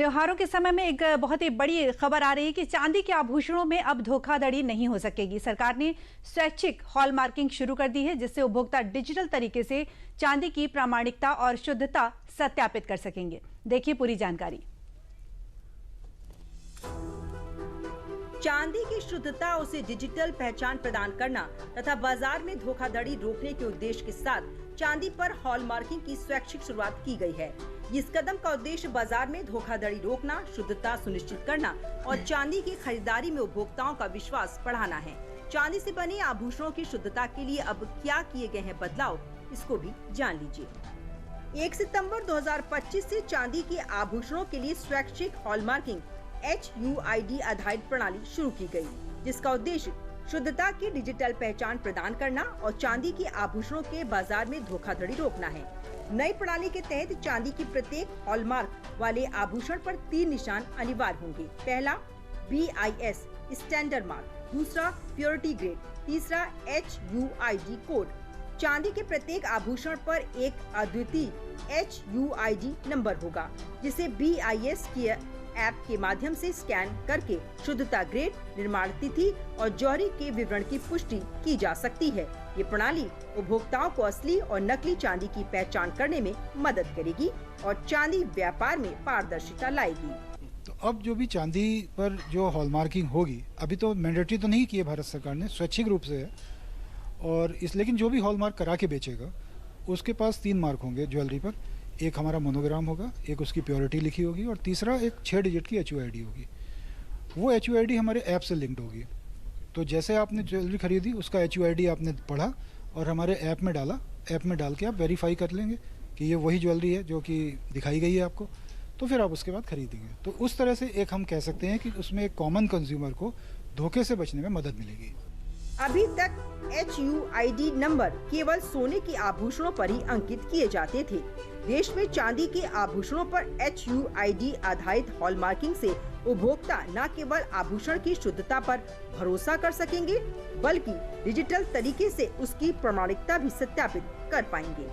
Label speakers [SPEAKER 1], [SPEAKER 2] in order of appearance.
[SPEAKER 1] त्योहारों के समय में एक बहुत ही बड़ी खबर आ रही है कि चांदी के आभूषणों में अब धोखाधड़ी नहीं हो सकेगी। सरकार ने स्वैच्छिक हॉलमार्किंग शुरू कर दी है, जिससे उपभोक्ता डिजिटल तरीके से चांदी की प्रामाणिकता और शुद्धता सत्यापित कर सकेंगे। देखिए पूरी जानकारी।
[SPEAKER 2] चांदी की शुद्धता, उसे डिजिटल पहचान प्रदान करना तथा बाजार में धोखाधड़ी रोकने के उद्देश्य के साथ चांदी पर हॉलमार्किंग की स्वैच्छिक शुरुआत की गई है। इस कदम का उद्देश्य बाजार में धोखाधड़ी रोकना, शुद्धता सुनिश्चित करना और चांदी की खरीदारी में उपभोक्ताओं का विश्वास बढ़ाना है। चांदी से बने आभूषणों की शुद्धता के लिए अब क्या किए गए हैं बदलाव, इसको भी जान लीजिए। 1 सितंबर 2025 से चांदी के आभूषणों के लिए स्वैच्छिक हॉलमार्किंग HUID आधारित प्रणाली शुरू की गई, जिसका उद्देश्य शुद्धता की डिजिटल पहचान प्रदान करना और चांदी के आभूषणों के बाजार में धोखाधड़ी रोकना है। नई प्रणाली के तहत चांदी की प्रत्येक हॉलमार्क वाले आभूषण पर 3 निशान अनिवार्य होंगे। पहला BIS स्टैंडर्ड मार्क, दूसरा प्योरिटी ग्रेड, तीसरा HUID कोड। चांदी के प्रत्येक आभूषण पर एक अद्वितीय HUID नंबर होगा, जिसे BIS की ऐप के माध्यम से स्कैन करके शुद्धता, ग्रेड, निर्माण तिथि और जौहरी के विवरण की पुष्टि की जा सकती है। ये प्रणाली उपभोक्ताओं को असली और नकली चांदी की पहचान करने में मदद करेगी और चांदी व्यापार में पारदर्शिता लाएगी।
[SPEAKER 3] तो अब जो भी चांदी पर जो हॉलमार्किंग होगी, अभी तो मैंडेटरी तो नहीं की है भारत सरकार ने, स्वैच्छिक रूप से है। और लेकिन जो भी हॉलमार्क करा के बेचेगा उसके पास 3 मार्क होंगे ज्वेलरी पर। एक हमारा मोनोग्राम होगा, एक उसकी प्योरिटी लिखी होगी और तीसरा एक 6 डिजिट की HUID होगी। वो HUID हमारे ऐप से लिंक्ड होगी। तो जैसे आपने ज्वेलरी खरीदी, उसका HUID आपने पढ़ा और हमारे ऐप में डाला। ऐप में डाल के आप वेरीफाई कर लेंगे कि ये वही ज्वेलरी है जो कि दिखाई गई है आपको, तो फिर आप उसके बाद खरीदेंगे। तो उस तरह से एक हम कह सकते हैं कि उसमें एक कॉमन कंज्यूमर को धोखे से बचने में मदद मिलेगी।
[SPEAKER 2] अभी तक HUID नंबर केवल सोने के आभूषणों पर ही अंकित किए जाते थे। देश में चांदी के आभूषणों पर HUID आधारित हॉलमार्किंग से उपभोक्ता न केवल आभूषण की शुद्धता पर भरोसा कर सकेंगे, बल्कि डिजिटल तरीके से उसकी प्रामाणिकता भी सत्यापित कर पाएंगे।